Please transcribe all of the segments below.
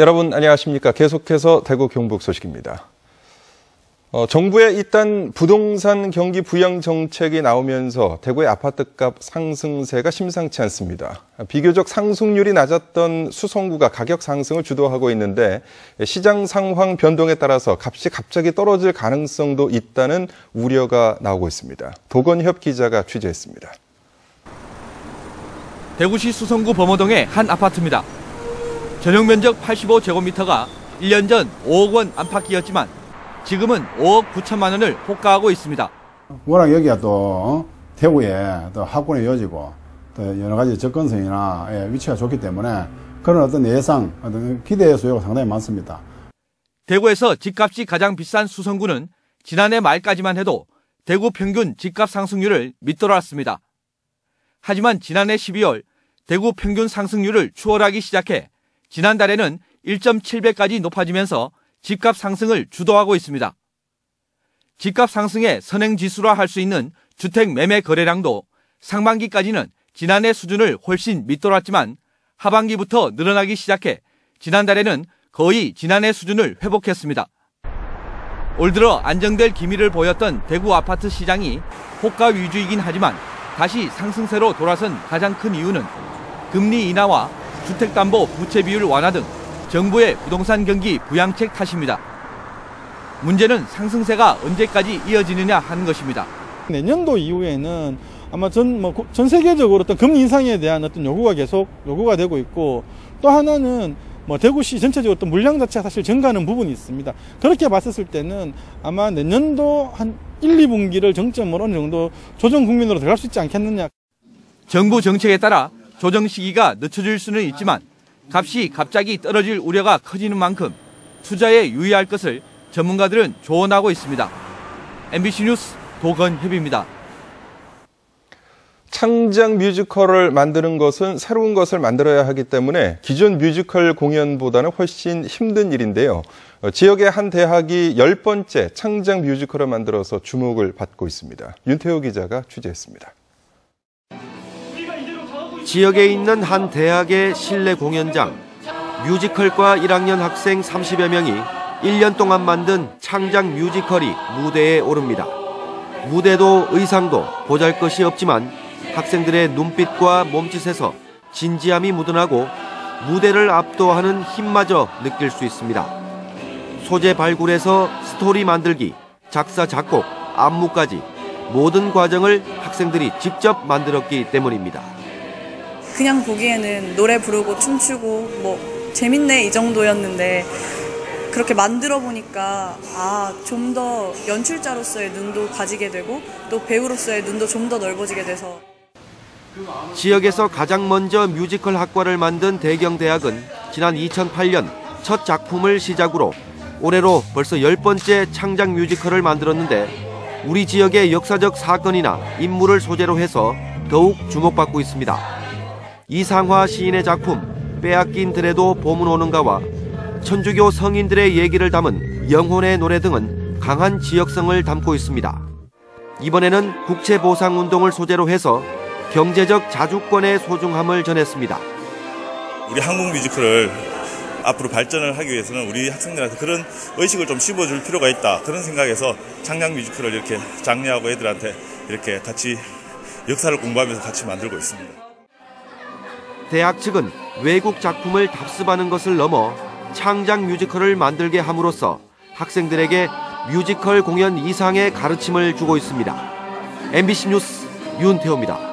여러분 안녕하십니까. 계속해서 대구 경북 소식입니다. 정부의 이딴 부동산 경기 부양 정책이 나오면서 대구의 아파트값 상승세가 심상치 않습니다. 비교적 상승률이 낮았던 수성구가 가격 상승을 주도하고 있는데 시장 상황 변동에 따라서 값이 갑자기 떨어질 가능성도 있다는 우려가 나오고 있습니다. 도건협 기자가 취재했습니다. 대구시 수성구 범어동의 한 아파트입니다. 전용 면적 85제곱미터가 1년 전 5억 원 안팎이었지만 지금은 5억 9천만 원을 호가하고 있습니다. 워낙 여기가 또 대구에 또 학군에 이어지고 또 여러 가지 접근성이나 위치가 좋기 때문에 그런 어떤 예상, 어떤 기대 수요가 상당히 많습니다. 대구에서 집값이 가장 비싼 수성구는 지난해 말까지만 해도 대구 평균 집값 상승률을 밑돌았습니다. 하지만 지난해 12월 대구 평균 상승률을 추월하기 시작해 지난달에는 1.7배까지 높아지면서 집값 상승을 주도하고 있습니다. 집값 상승의 선행지수라 할 수 있는 주택 매매 거래량도 상반기까지는 지난해 수준을 훨씬 밑돌았지만 하반기부터 늘어나기 시작해 지난달에는 거의 지난해 수준을 회복했습니다. 올 들어 안정될 기미를 보였던 대구 아파트 시장이 호가 위주이긴 하지만 다시 상승세로 돌아선 가장 큰 이유는 금리 인하와 주택담보 부채 비율 완화 등 정부의 부동산 경기 부양책 탓입니다. 문제는 상승세가 언제까지 이어지느냐 하는 것입니다. 내년도 이후에는 아마 전 세계적으로 어떤 금리 인상에 대한 어떤 요구가 되고 있고, 또 하나는 대구시 전체적으로 어떤 물량 자체가 사실 증가하는 부분이 있습니다. 그렇게 봤었을 때는 아마 내년도 한 1, 2분기를 정점으로 어느 정도 조정 국면으로 들어갈 수 있지 않겠느냐. 정부 정책에 따라 조정 시기가 늦춰질 수는 있지만 값이 갑자기 떨어질 우려가 커지는 만큼 투자에 유의할 것을 전문가들은 조언하고 있습니다. MBC 뉴스 도건협입니다. 창작 뮤지컬을 만드는 것은 새로운 것을 만들어야 하기 때문에 기존 뮤지컬 공연보다는 훨씬 힘든 일인데요. 지역의 한 대학이 10번째 창작 뮤지컬을 만들어서 주목을 받고 있습니다. 윤태호 기자가 취재했습니다. 지역에 있는 한 대학의 실내 공연장, 뮤지컬과 1학년 학생 30여 명이 1년 동안 만든 창작 뮤지컬이 무대에 오릅니다. 무대도 의상도 보잘것이 없지만 학생들의 눈빛과 몸짓에서 진지함이 묻어나고 무대를 압도하는 힘마저 느낄 수 있습니다. 소재 발굴에서 스토리 만들기, 작사, 작곡, 안무까지 모든 과정을 학생들이 직접 만들었기 때문입니다. 그냥 보기에는 노래 부르고 춤추고 재밌네 이 정도였는데 그렇게 만들어 보니까 좀 더 연출자로서의 눈도 가지게 되고 또 배우로서의 눈도 좀 더 넓어지게 돼서. 지역에서 가장 먼저 뮤지컬 학과를 만든 대경대학은 지난 2008년 첫 작품을 시작으로 올해로 벌써 10번째 창작 뮤지컬을 만들었는데 우리 지역의 역사적 사건이나 인물을 소재로 해서 더욱 주목받고 있습니다. 이상화 시인의 작품 빼앗긴 들에도 봄은 오는가와 천주교 성인들의 얘기를 담은 영혼의 노래 등은 강한 지역성을 담고 있습니다. 이번에는 국채보상운동을 소재로 해서 경제적 자주권의 소중함을 전했습니다. 우리 한국 뮤지컬을 앞으로 발전을 하기 위해서는 우리 학생들한테 그런 의식을 좀 심어줄 필요가 있다. 그런 생각에서 창작 뮤지컬을 이렇게 장려하고 애들한테 이렇게 같이 역사를 공부하면서 같이 만들고 있습니다. 대학 측은 외국 작품을 답습하는 것을 넘어 창작 뮤지컬을 만들게 함으로써 학생들에게 뮤지컬 공연 이상의 가르침을 주고 있습니다. MBC 뉴스 윤태호입니다.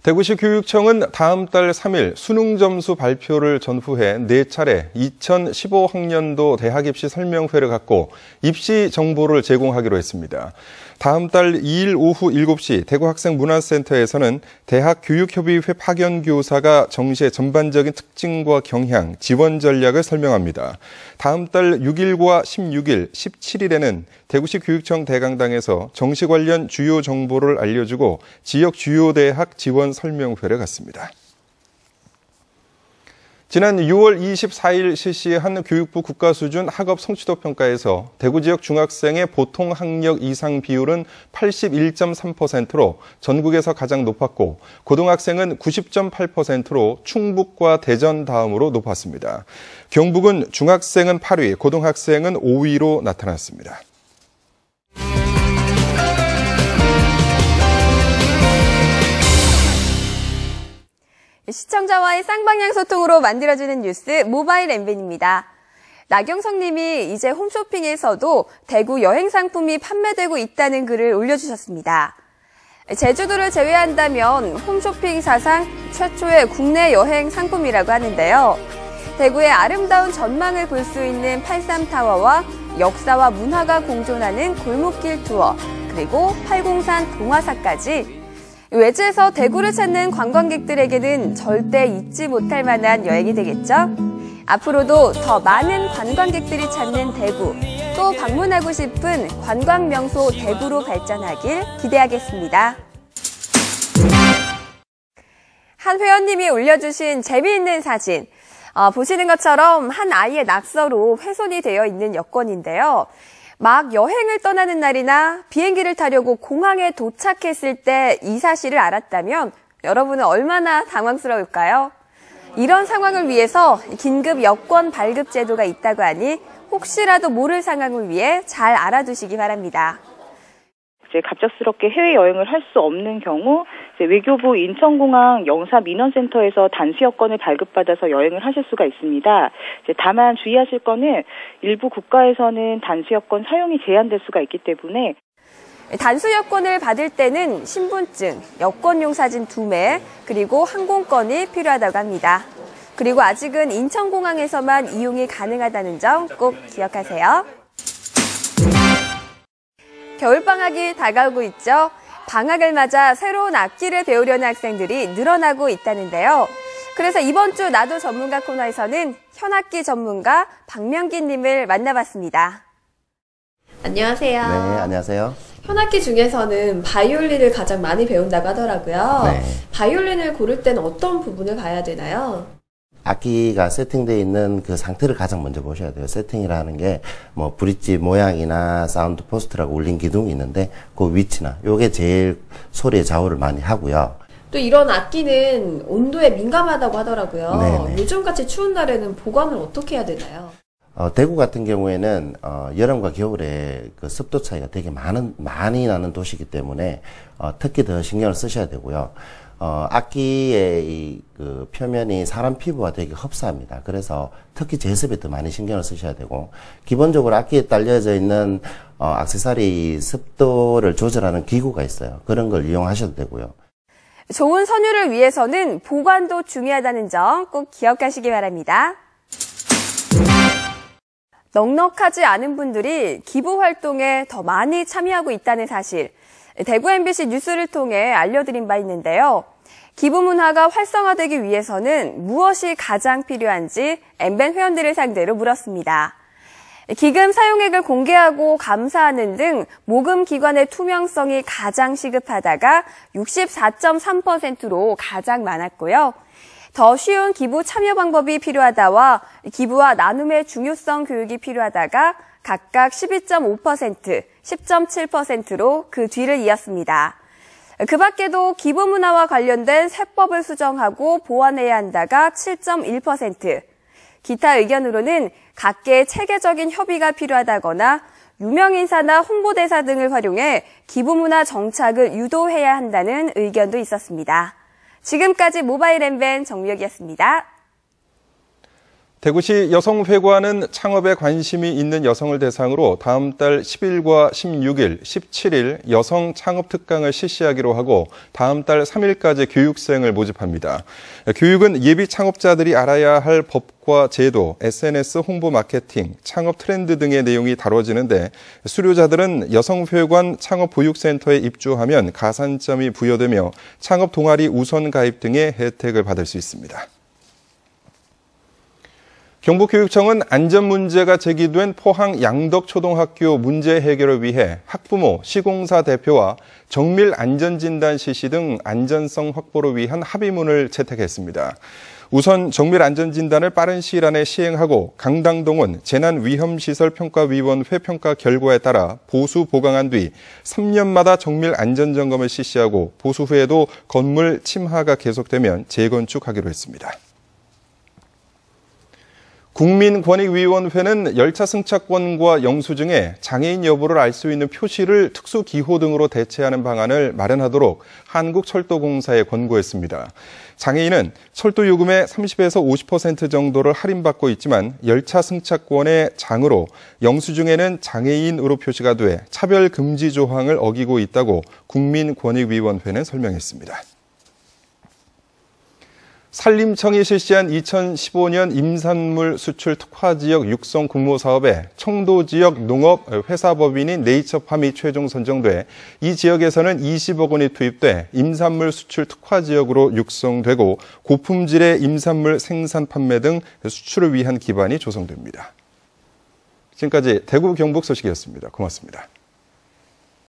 대구시 교육청은 다음 달 3일 수능 점수 발표를 전후해 4차례 2015학년도 대학 입시 설명회를 갖고 입시 정보를 제공하기로 했습니다. 다음 달 2일 오후 7시 대구학생문화센터에서는 대학교육협의회 파견교사가 정시의 전반적인 특징과 경향, 지원 전략을 설명합니다. 다음 달 6일과 16일, 17일에는 대구시 교육청 대강당에서 정시 관련 주요 정보를 알려주고 지역 주요 대학 지원 설명회를 갖습니다. 지난 6월 24일 실시한 교육부 국가수준 학업 성취도 평가에서 대구 지역 중학생의 보통 학력 이상 비율은 81.3%로 전국에서 가장 높았고 고등학생은 90.8%로 충북과 대전 다음으로 높았습니다. 경북은 중학생은 8위, 고등학생은 5위로 나타났습니다. 시청자와의 쌍방향 소통으로 만들어주는 뉴스 모바일 MBN입니다. 나경성 님이 이제 홈쇼핑에서도 대구 여행 상품이 판매되고 있다는 글을 올려주셨습니다. 제주도를 제외한다면 홈쇼핑 사상 최초의 국내 여행 상품이라고 하는데요. 대구의 아름다운 전망을 볼 수 있는 83타워와 역사와 문화가 공존하는 골목길 투어, 그리고 팔공산 동화사까지 외지에서 대구를 찾는 관광객들에게는 절대 잊지 못할 만한 여행이 되겠죠? 앞으로도 더 많은 관광객들이 찾는 대구, 또 방문하고 싶은 관광 명소 대구로 발전하길 기대하겠습니다. 한 회원님이 올려주신 재미있는 사진. 보시는 것처럼 한 아이의 낙서로 훼손이 되어 있는 여권인데요. 막 여행을 떠나는 날이나 비행기를 타려고 공항에 도착했을 때 이 사실을 알았다면 여러분은 얼마나 당황스러울까요? 이런 상황을 위해서 긴급 여권 발급 제도가 있다고 하니 혹시라도 모를 상황을 위해 잘 알아두시기 바랍니다. 이제 갑작스럽게 해외여행을 할 수 없는 경우 이제 외교부 인천공항 영사민원센터에서 단수 여권을 발급받아서 여행을 하실 수가 있습니다. 이제 다만 주의하실 거는 일부 국가에서는 단수 여권 사용이 제한될 수가 있기 때문에 단수 여권을 받을 때는 신분증, 여권용 사진 2매, 그리고 항공권이 필요하다고 합니다. 그리고 아직은 인천공항에서만 이용이 가능하다는 점 꼭 기억하세요. 겨울방학이 다가오고 있죠. 방학을 맞아 새로운 악기를 배우려는 학생들이 늘어나고 있다는데요. 그래서 이번 주 나도 전문가 코너에서는 현악기 전문가 박명기 님을 만나봤습니다. 안녕하세요. 네, 안녕하세요. 현악기 중에서는 바이올린을 가장 많이 배운다고 하더라고요. 네. 바이올린을 고를 때는 어떤 부분을 봐야 되나요? 악기가 세팅되어 있는 그 상태를 가장 먼저 보셔야 돼요. 세팅이라는 게 뭐 브릿지 모양이나 사운드 포스트라고 울린 기둥이 있는데 그 위치나 요게 제일 소리의 좌우를 많이 하고요. 또 이런 악기는 온도에 민감하다고 하더라고요. 네네. 요즘같이 추운 날에는 보관을 어떻게 해야 되나요? 대구 같은 경우에는 여름과 겨울에 그 습도 차이가 되게 많이 나는 도시이기 때문에 특히 더 신경을 쓰셔야 되고요. 악기의 그 표면이 사람 피부와 되게 흡사합니다. 그래서 특히 제습에 더 많이 신경을 쓰셔야 되고, 기본적으로 악기에 딸려져 있는 액세서리 습도를 조절하는 기구가 있어요. 그런 걸 이용하셔도 되고요. 좋은 선율을 위해서는 보관도 중요하다는 점 꼭 기억하시기 바랍니다. 넉넉하지 않은 분들이 기부 활동에 더 많이 참여하고 있다는 사실, 대구 MBC 뉴스를 통해 알려드린 바 있는데요. 기부 문화가 활성화되기 위해서는 무엇이 가장 필요한지 MBN 회원들을 상대로 물었습니다. 기금 사용액을 공개하고 감사하는 등 모금 기관의 투명성이 가장 시급하다가 64.3%로 가장 많았고요. 더 쉬운 기부 참여 방법이 필요하다와 기부와 나눔의 중요성 교육이 필요하다가 각각 12.5%, 10.7%로 그 뒤를 이었습니다. 그 밖에도 기부 문화와 관련된 세법을 수정하고 보완해야 한다가 7.1%, 기타 의견으로는 각계의 체계적인 협의가 필요하다거나 유명인사나 홍보대사 등을 활용해 기부 문화 정착을 유도해야 한다는 의견도 있었습니다. 지금까지 모바일 MBN 정미혁이었습니다. 대구시 여성회관은 창업에 관심이 있는 여성을 대상으로 다음 달 10일과 16일, 17일 여성 창업 특강을 실시하기로 하고 다음 달 3일까지 교육생을 모집합니다. 교육은 예비 창업자들이 알아야 할 법과 제도, SNS 홍보 마케팅, 창업 트렌드 등의 내용이 다뤄지는데 수료자들은 여성회관 창업보육센터에 입주하면 가산점이 부여되며 창업 동아리 우선 가입 등의 혜택을 받을 수 있습니다. 경북교육청은 안전 문제가 제기된 포항 양덕초등학교 문제 해결을 위해 학부모, 시공사 대표와 정밀 안전진단 실시 등 안전성 확보를 위한 합의문을 채택했습니다. 우선 정밀 안전진단을 빠른 시일 안에 시행하고 강당동은 재난위험시설평가위원회 평가 결과에 따라 보수 보강한 뒤 3년마다 정밀 안전점검을 실시하고 보수 후에도 건물 침하가 계속되면 재건축하기로 했습니다. 국민권익위원회는 열차 승차권과 영수증에 장애인 여부를 알 수 있는 표시를 특수기호 등으로 대체하는 방안을 마련하도록 한국철도공사에 권고했습니다. 장애인은 철도 요금의 30에서 50% 정도를 할인받고 있지만 열차 승차권의 장으로 영수증에는 장애인으로 표시가 돼 차별 금지 조항을 어기고 있다고 국민권익위원회는 설명했습니다. 산림청이 실시한 2015년 임산물 수출 특화지역 육성 공모 사업에 청도 지역 농업 회사법인인 네이처팜이 최종 선정돼 이 지역에서는 20억 원이 투입돼 임산물 수출 특화지역으로 육성되고 고품질의 임산물 생산 판매 등 수출을 위한 기반이 조성됩니다. 지금까지 대구 경북 소식이었습니다. 고맙습니다.